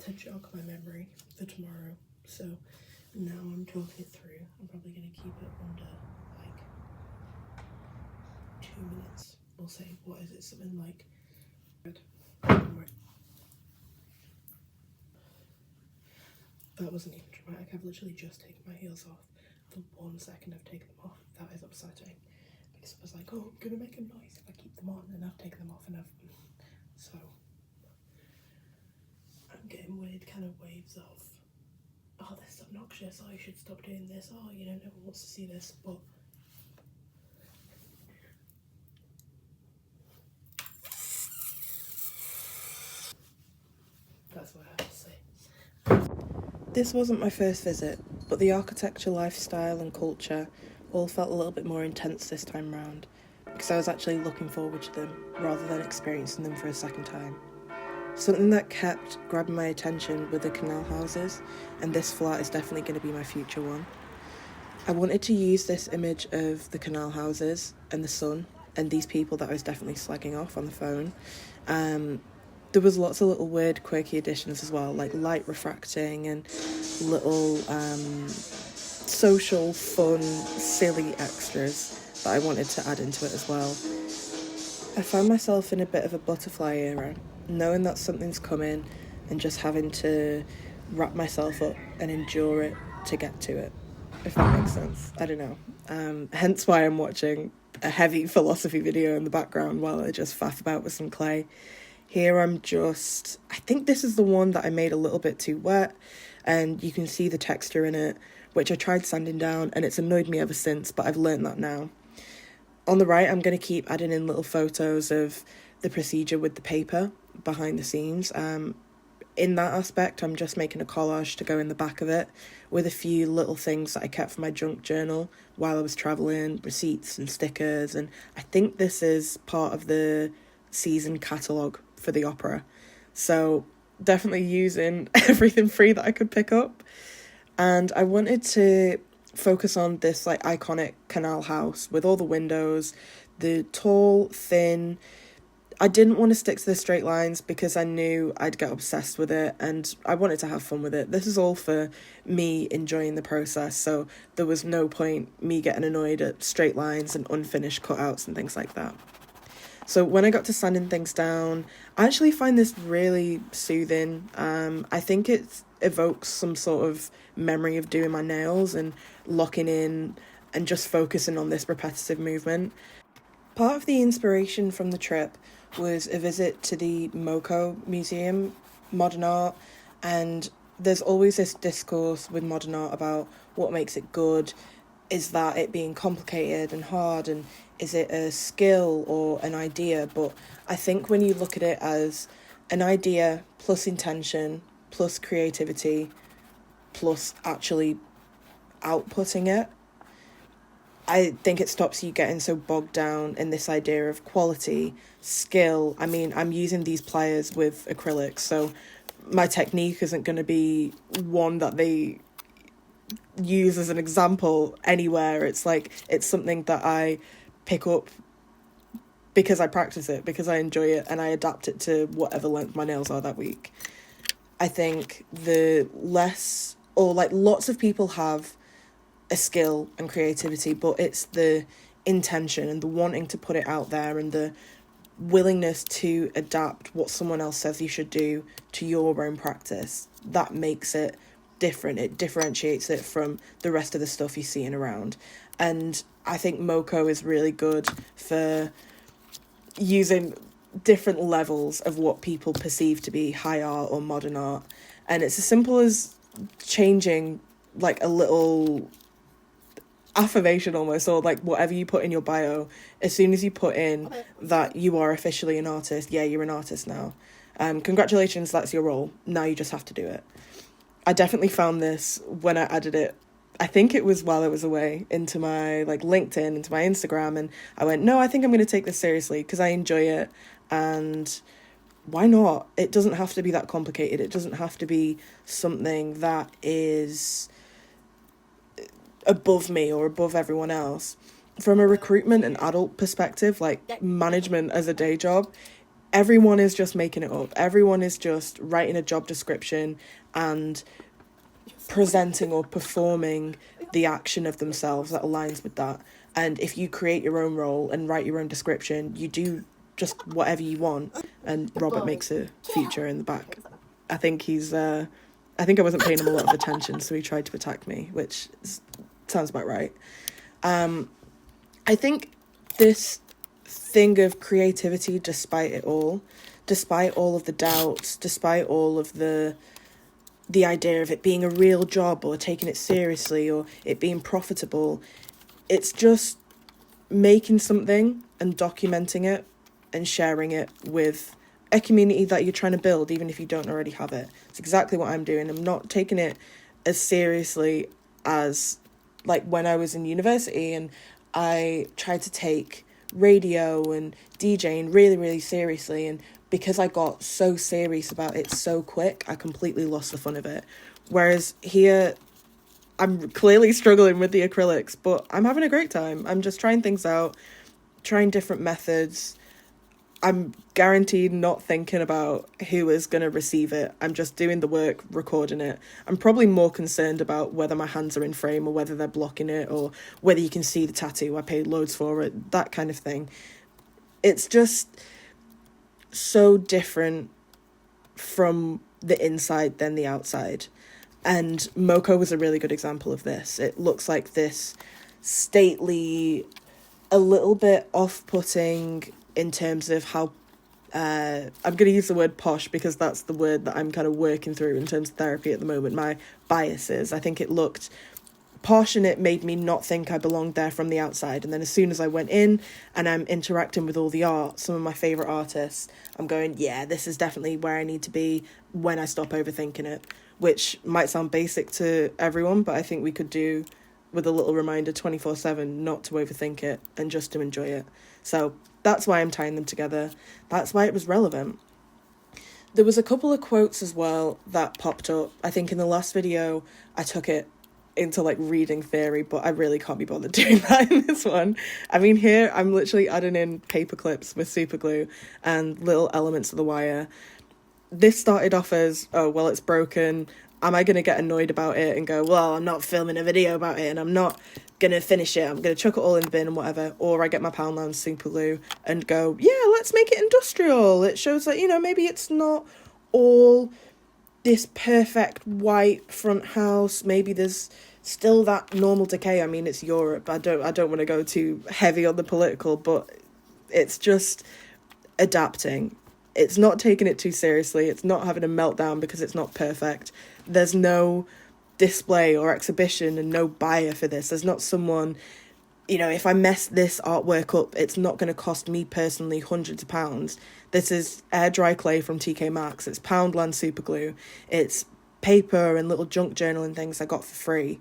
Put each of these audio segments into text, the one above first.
to jog my memory for tomorrow. So now I'm talking it through. I'm probably going to keep it under like 2 minutes. We'll say, what is it? Something like... That wasn't even dramatic. I've literally just taken my heels off. The 1 second I've taken them off, that is upsetting. Because I was like, oh, I'm going to make a noise if I keep them on, and I've taken them off and I've... So, I'm getting weird kind of waves of, oh, this is obnoxious, oh, you should stop doing this, oh, you know, no one wants to see this, but... That's what I have to say. This wasn't my first visit, but the architecture, lifestyle and culture all felt a little bit more intense this time round, because I was actually looking forward to them, rather than experiencing them for a second time. Something that kept grabbing my attention were the canal houses, and this flat is definitely going to be my future one. I wanted to use this image of the canal houses and the sun, and these people that I was definitely slagging off on the phone. There was lots of little weird, quirky additions as well, like light refracting and little social, fun, silly extras that I wanted to add into it as well. I found myself in a bit of a butterfly era, knowing that something's coming and just having to wrap myself up and endure it to get to it, if that makes sense. I don't know. Hence why I'm watching a heavy philosophy video in the background while I just faff about with some clay. Here I think this is the one that I made a little bit too wet, and you can see the texture in it, which I tried sanding down, and it's annoyed me ever since, but I've learned that now. On the right, I'm going to keep adding in little photos of the procedure with the paper behind the scenes. In that aspect, I'm just making a collage to go in the back of it with a few little things that I kept for my junk journal while I was travelling, receipts and stickers, and I think this is part of the season catalogue for the opera. So definitely using everything free that I could pick up. And I wanted to focus on this like iconic canal house with all the windows, the tall, thin. I didn't want to stick to the straight lines because I knew I'd get obsessed with it and I wanted to have fun with it. This is all for me enjoying the process, so there was no point me getting annoyed at straight lines and unfinished cutouts and things like that. So when I got to sanding things down, I actually find this really soothing. I think it evokes some sort of memory of doing my nails and locking in and just focusing on this repetitive movement. Part of the inspiration from the trip was a visit to the MOCO Museum, Modern Art, and there's always this discourse with modern art about what makes it good. Is that it being complicated and hard, and is it a skill or an idea? But I think when you look at it as an idea plus intention plus creativity plus actually outputting it, I think it stops you getting so bogged down in this idea of quality, skill. I mean, I'm using these pliers with acrylics, so my technique isn't going to be one that they use as an example anywhere. It's like, it's something that I pick up because I practice it, because I enjoy it, and I adapt it to whatever length my nails are that week. I think lots of people have a skill and creativity, but it's the intention and the wanting to put it out there and the willingness to adapt what someone else says you should do to your own practice that makes it different. It differentiates it from the rest of the stuff you're seeing around. And I think MOCO is really good for using different levels of what people perceive to be high art or modern art. And it's as simple as changing like a little affirmation almost, or like whatever you put in your bio. As soon as you put in that you are officially an artist, yeah, you're an artist now. Congratulations, that's your role. Now you just have to do it. I definitely found this when I added it. I think it was while I was away, into my like LinkedIn, into my Instagram, and I went, no, I think I'm going to take this seriously because I enjoy it, and why not? It doesn't have to be that complicated. It doesn't have to be something that is above me or above everyone else. From a recruitment and adult perspective, like management as a day job, everyone is just making it up. Everyone is just writing a job description and presenting or performing the action of themselves that aligns with that. And if you create your own role and write your own description, you do just whatever you want. And Robert makes a feature in the back. I think I think I wasn't paying him a lot of attention, so he tried to attack me, which sounds about right. I think this thing of creativity, despite it all, despite all of the doubts, despite all of the idea of it being a real job or taking it seriously or it being profitable, it's just making something and documenting it and sharing it with a community that you're trying to build, even if you don't already have it. It's exactly what I'm doing. I'm not taking it as seriously as like when I was in university and I tried to take radio and DJing really, really seriously, and because I got so serious about it so quick, I completely lost the fun of it. Whereas here, I'm clearly struggling with the acrylics, but I'm having a great time. I'm just trying things out, trying different methods. I'm guaranteed not thinking about who is going to receive it. I'm just doing the work, recording it. I'm probably more concerned about whether my hands are in frame or whether they're blocking it or whether you can see the tattoo. I paid loads for it, that kind of thing. It's just so different from the inside than the outside. And MOCO was a really good example of this. It looks like this stately, a little bit off-putting in terms of how I'm going to use the word posh because that's the word that I'm kind of working through in terms of therapy at the moment. My biases. I think it looked posh and it made me not think I belonged there from the outside. And then as soon as I went in and I'm interacting with all the art, some of my favourite artists, I'm going, yeah, this is definitely where I need to be when I stop overthinking it, which might sound basic to everyone, but I think we could do with a little reminder 24/7 not to overthink it and just to enjoy it. So that's why I'm tying them together. That's why it was relevant. There was a couple of quotes as well that popped up. I think in the last video, I took it into like reading theory, but I really can't be bothered doing that in this one. I mean, here I'm literally adding in paper clips with super glue and little elements of the wire. This started off as, oh, well, it's broken. Am I going to get annoyed about it and go, well, I'm not filming a video about it and I'm not going to finish it. I'm going to chuck it all in the bin and whatever. Or I get my Poundland super glue and go, yeah, let's make it industrial. It shows that, you know, maybe it's not all this perfect white front house. Maybe there's still that normal decay. I mean, it's Europe. I don't want to go too heavy on the political, but it's just adapting. It's not taking it too seriously. It's not having a meltdown because it's not perfect. There's no display or exhibition and no buyer for this. There's not someone, you know, if I mess this artwork up, it's not going to cost me personally hundreds of pounds. This is air dry clay from TK Maxx. It's Poundland super glue. It's paper and little junk journal and things I got for free.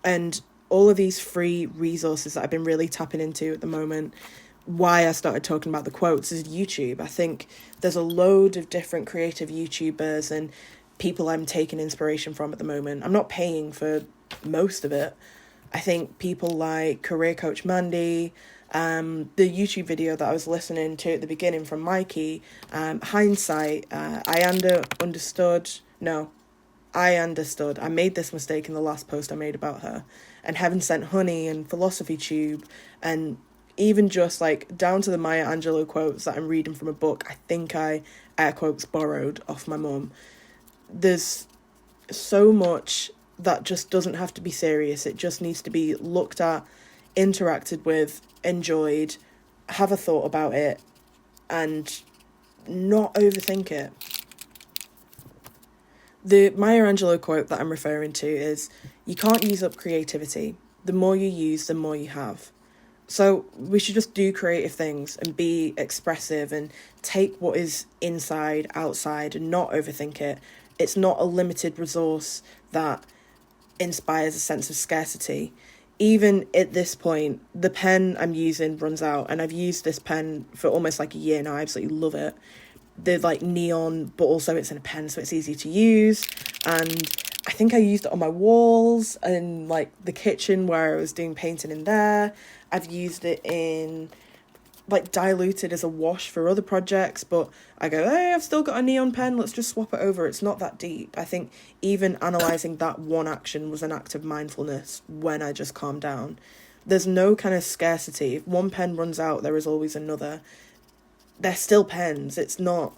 And all of these free resources that I've been really tapping into at the moment. Why I started talking about the quotes is YouTube. I think there's a load of different creative YouTubers and people I'm taking inspiration from at the moment. I'm not paying for most of it. I think people like Career Coach Mandy, the YouTube video that I was listening to at the beginning from Mikey, Hindsight, I understood. I made this mistake in the last post I made about her. And Heaven Sent Honey and Philosophy Tube and even just like down to the Maya Angelou quotes that I'm reading from a book I think I air quotes borrowed off my mum. There's so much that just doesn't have to be serious. It just needs to be looked at, interacted with, enjoyed, have a thought about it, and not overthink it. The Maya Angelou quote that I'm referring to is, you can't use up creativity. The more you use, the more you have. So we should just do creative things and be expressive and take what is inside, outside, and not overthink it. It's not a limited resource that inspires a sense of scarcity. Even at this point, the pen I'm using runs out, and I've used this pen for almost like a year now. I absolutely love it. They're like neon, but also it's in a pen, so it's easy to use. And I think I used it on my walls and like the kitchen where I was doing painting in there. I've used it in like diluted as a wash for other projects, but I go, hey, I've still got a neon pen, let's just swap it over. It's not that deep. I think even analysing that one action was an act of mindfulness when I just calmed down. There's no kind of scarcity. If one pen runs out, there is always another. They're still pens. It's not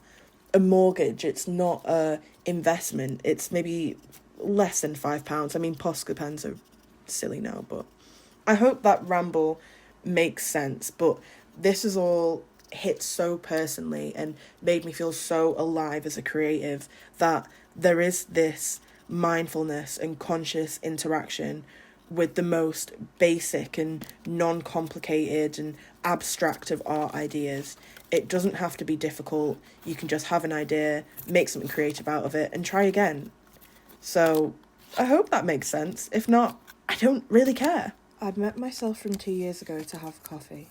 a mortgage. It's not a investment. It's maybe less than £5. I mean, Posca pens are silly now, but I hope that ramble makes sense. But this is all hit so personally and made me feel so alive as a creative that there is this mindfulness and conscious interaction with the most basic and non-complicated and abstract of art ideas. It doesn't have to be difficult. You can just have an idea, make something creative out of it, and try again. So I hope that makes sense. If not, I don't really care. I'd met myself from 2 years ago to have coffee.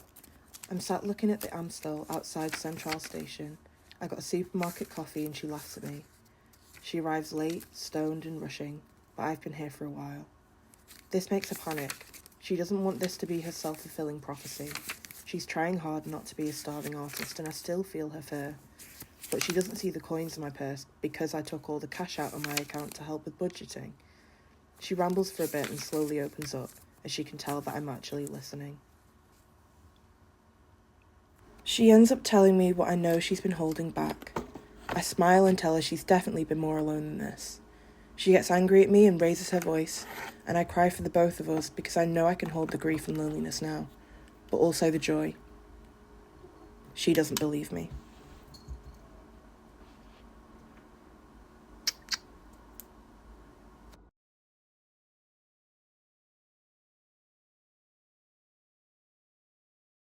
I'm sat looking at the Amstel outside Central Station. I got a supermarket coffee and she laughs at me. She arrives late, stoned and rushing, but I've been here for a while. This makes her panic. She doesn't want this to be her self-fulfilling prophecy. She's trying hard not to be a starving artist, and I still feel her fear. But she doesn't see the coins in my purse because I took all the cash out on my account to help with budgeting. She rambles for a bit and slowly opens up, as she can tell that I'm actually listening. She ends up telling me what I know she's been holding back. I smile and tell her she's definitely been more alone than this. She gets angry at me and raises her voice, and I cry for the both of us because I know I can hold the grief and loneliness now, but also the joy. She doesn't believe me.